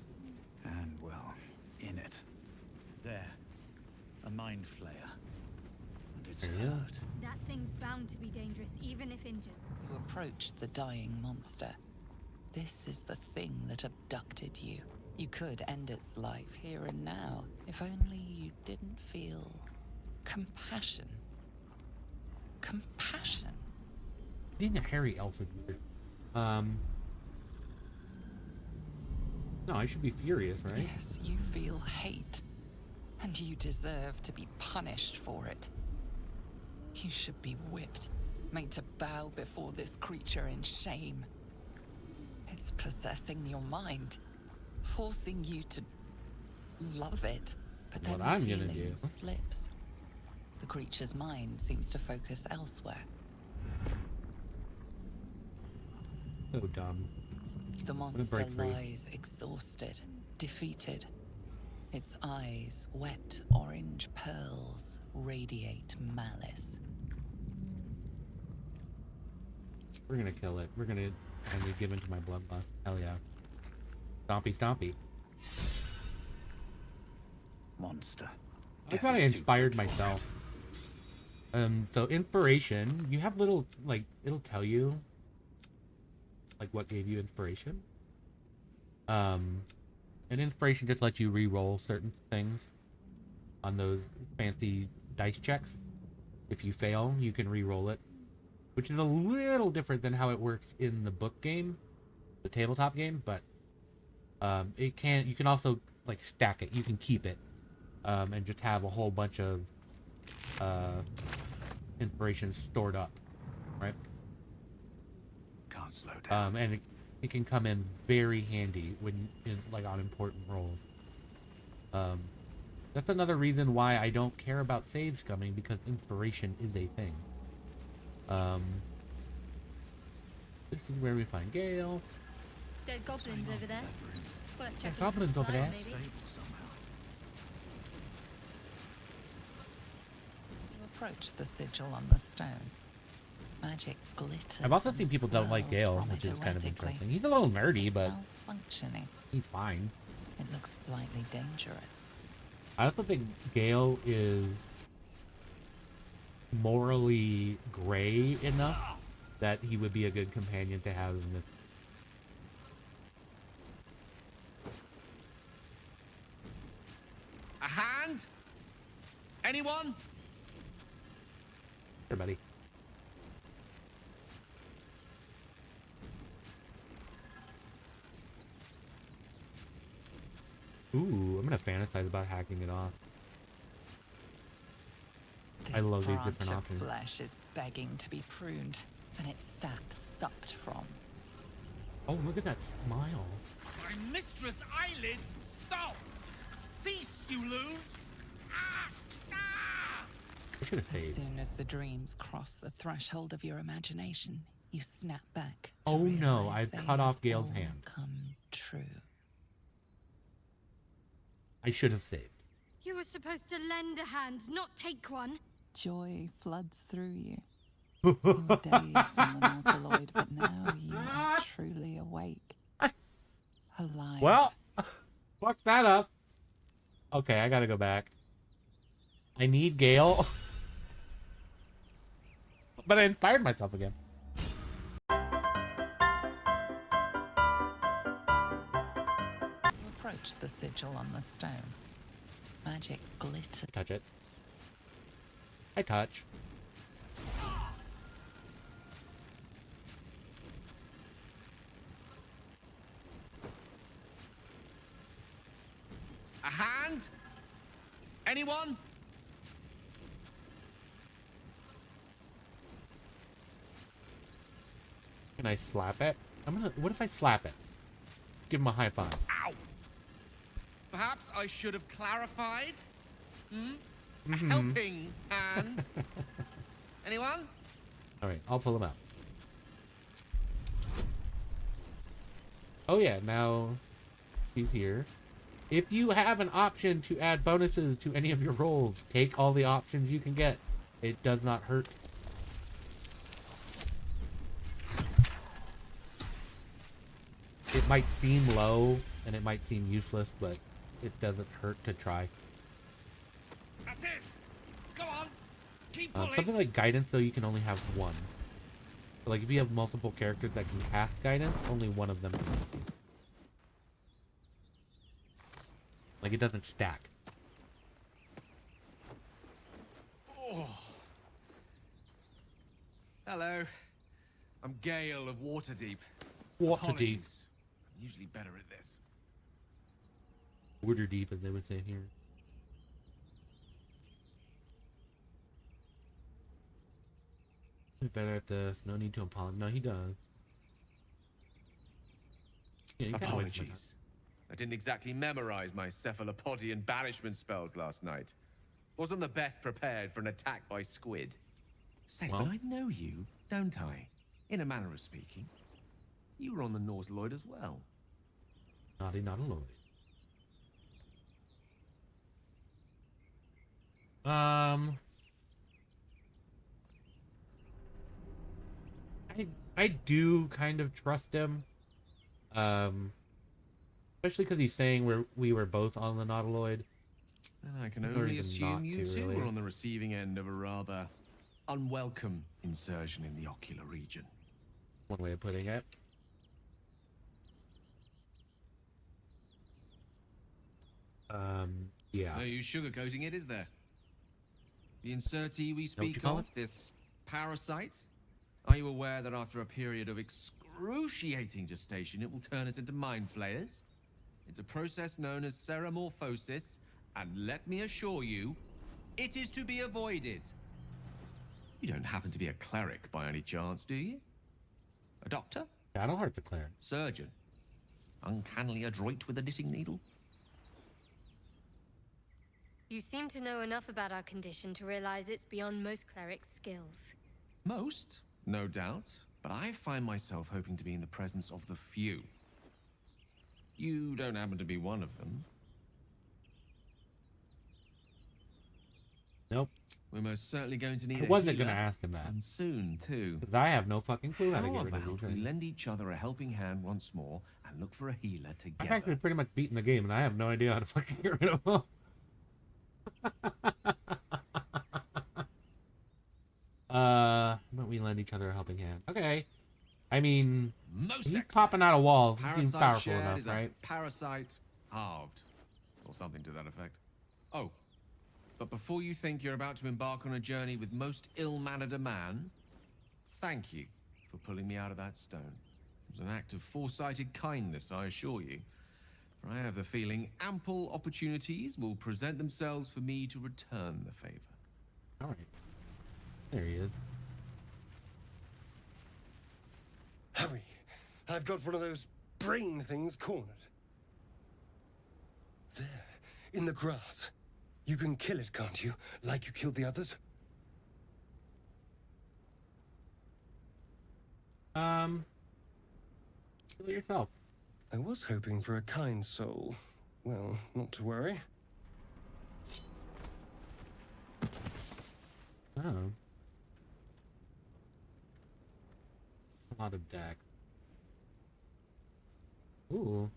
And, well, in it. There. A mind flayer. And it's hurt. That thing's bound to be dangerous, even if injured. You approach the dying monster. This is the thing that abducted you. You could end its life here and now, if only you didn't feel compassion. Compassion? Being a hairy elf is weird. No, I should be furious, right? Yes, you feel hate. And you deserve to be punished for it. You should be whipped, made to bow before this creature in shame. It's possessing your mind, forcing you to love it. But then What I'm the gonna feeling do. slips. The creature's mind seems to focus elsewhere. So dumb. The break monster free. lies exhausted, defeated. Its eyes, wet orange pearls, radiate malice. We're gonna kill it. We're gonna finally give into my bloodlust. Hell yeah. Stompy, stompy. Monster. I Death thought I is too inspired good for myself. So inspiration, you have little, like, it'll tell you, like, what gave you inspiration. And inspiration just lets you re-roll certain things on those fancy dice checks. If you fail, you can re-roll it, which is a little different than how it works in the book game, the tabletop game, but you can also, like, stack it. You can keep it, and just have a whole bunch of inspiration stored up, right? Can't slow down. And it can come in very handy when like on important rolls. That's another reason why I don't care about saves coming, because inspiration is a thing. This is where we find Gale. Dead goblins over there. Worth checking. Goblins over there. Maybe. You approach the sigil on the stone. Magic glitters. I've also and seen people don't like swirls Gale, from which it is kind of erratically. interesting. He's a little Is nerdy, it but malfunctioning? he's fine. It looks slightly dangerous. I also think Gale is morally gray enough that he would be a good companion to have in this. A hand? Anyone? Here, buddy. Ooh, I'm gonna fantasize about hacking it off. This I love these branch different of options. flesh is begging to be pruned, and its sap sucked from. Oh, look at that smile. My mistress' eyelids! Stop! Cease, you loon! Ah! Ah! I should have As saved. soon as the dreams cross the threshold of your imagination, you snap back. To Oh no, realize I've they cut off have Gale's all hand. Come true. I should have saved. You were supposed to lend a hand, not take one. Joy floods through you. You were dazed in the nautiloid, but now you are truly awake. Alive. Well, fuck that up. Okay, I gotta go back. I need Gale. But I inspired myself again. You approach the sigil on the stone. Magic glitter. Touch it. I touch. A hand? Anyone? Can I slap it? What if I slap it? Give him a high five. Ow! Perhaps I should have clarified? Hmm? A Mhm. helping hand? Anyone? Alright, I'll pull him out. Oh yeah, now he's here. If you have an option to add bonuses to any of your rolls, take all the options you can get. It does not hurt. It might seem low and it might seem useless, but it doesn't hurt to try. That's it! Go on! Keep pulling! Something like guidance, though, you can only have one. So, like, if you have multiple characters that can cast guidance, only one of them can. Like, it doesn't stack. Oh. Hello. I'm Gale of Waterdeep. Waterdeep. Apologies. I'm usually better at this. Order deep, as they would say here. He's better at this. No need to apologize. No, he does. Yeah, you kinda waste my time. Apologies. I didn't exactly memorize my cephalopodian banishment spells last night. Wasn't the best prepared for an attack by squid. Say, Well. but I know you, don't I? In a manner of speaking. You were on the Nautiloid as well. Naughty, not a Lloyd. I do kind of trust him. Especially because he's saying we were both on the Nautiloid. And I can Or only even assume not you to, two really. were on the receiving end of a rather unwelcome insertion in the ocular region. One way of putting it. Yeah. No use sugarcoating it, is there? The insertee we Know what speak you call of, this parasite, are you aware that after a period of excruciating gestation, it will turn us into mind flayers? It's a process known as ceramorphosis, and let me assure you, it is to be avoided. You don't happen to be a cleric by any chance, do you? A doctor? Shadowheart's a cleric. Surgeon? Uncannily adroit with a knitting needle? You seem to know enough about our condition to realize it's beyond most clerics' skills. Most, no doubt, but I find myself hoping to be in the presence of the few. You don't happen to be one of them. Nope. We're most certainly going to need I a wasn't healer, going to ask him that. and soon, too. Because I have no fucking clue how to How get rid of about these we things. lend each other a helping hand once more and look for a healer I've together? actually pretty much beaten the game, and I have no idea how to fucking get rid of them. But we lend each other a helping hand. Okay. I mean, Most he's excellent. popping out of walls. He seems Parasite powerful shared enough, is right? a parasite halved, or something to that effect. Oh, but before you think you're about to embark on a journey with most ill-mannered a man, thank you for pulling me out of that stone. It was an act of foresighted kindness, I assure you. For I have the feeling ample opportunities will present themselves for me to return the favor. All right. There he is. Hurry! I've got one of those brain things cornered. There, in the grass. You can kill it, can't you? Like you killed the others? Kill it yourself. I was hoping for a kind soul. Well, not to worry. Oh. A lot of deck. Ooh.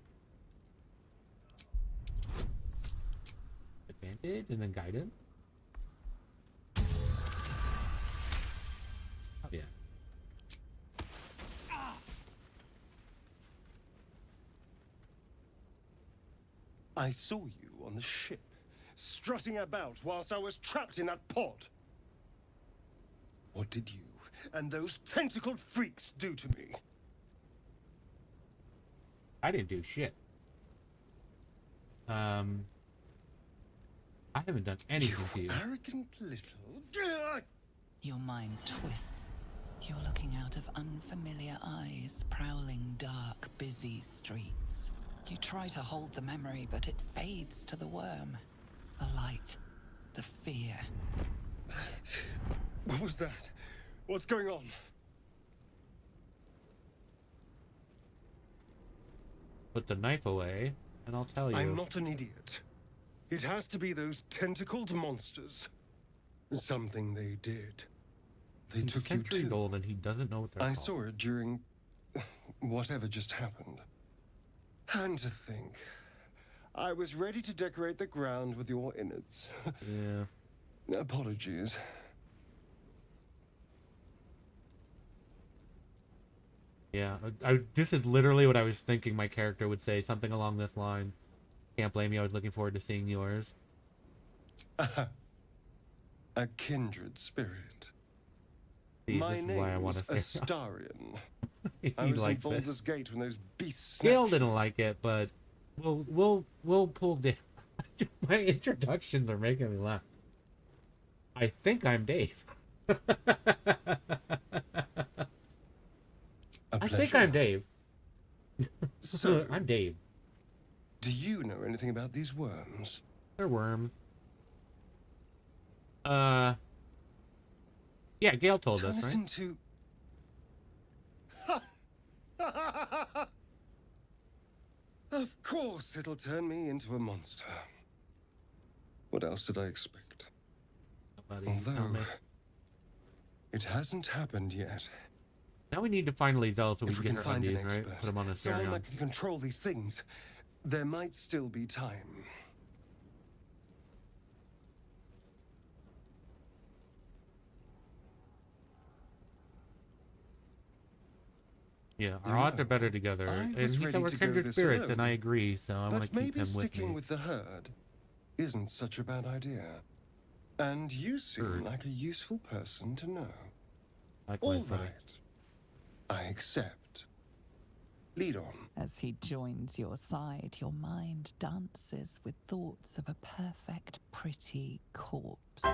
Advantage and then guidance. Oh yeah. I saw you on the ship, strutting about whilst I was trapped in that pod. What did you and those tentacled freaks do to me? I didn't do shit. I haven't done anything to you. Arrogant little... Your mind twists. You're looking out of unfamiliar eyes, prowling dark, busy streets. You try to hold the memory, but it fades to the worm. The light, the fear. What was that? What's going on? Put the knife away, and I'll tell you. I'm not an idiot. It has to be those tentacled monsters. Something they did. They He's took you centuries too. old and he doesn't know what they're I called. saw it during whatever just happened. And to think, I was ready to decorate the ground with your innards. Yeah. Apologies. Yeah, this is literally what I was thinking my character would say, something along this line. Can't blame you, I was looking forward to seeing yours. A kindred spirit. See, My this is why I name want was to say Astarion. he I was in likes it. Baldur's Gate when those beasts Gale snatched didn't like it, but we'll pull My introductions are making me laugh. I think I'm Dave. I think I'm Dave. So, I'm Dave. do you know anything about these worms? They're worms. Yeah, Gale told us, right? Into... Of course it'll turn me into a monster. What else did I expect? Although, it hasn't happened yet. Now we need to finally tell so we If can get rid of these, right? expert, Put them on a someone stereo. that can control these things, there might still be time. Yeah, our odds are better together. And he said we're kindred spirits, and I agree, so I want to keep him with me. But maybe sticking with the herd isn't such a bad idea. And you seem like a useful person to know. All right. I accept. Lead on. As he joins your side, your mind dances with thoughts of a perfect, pretty corpse.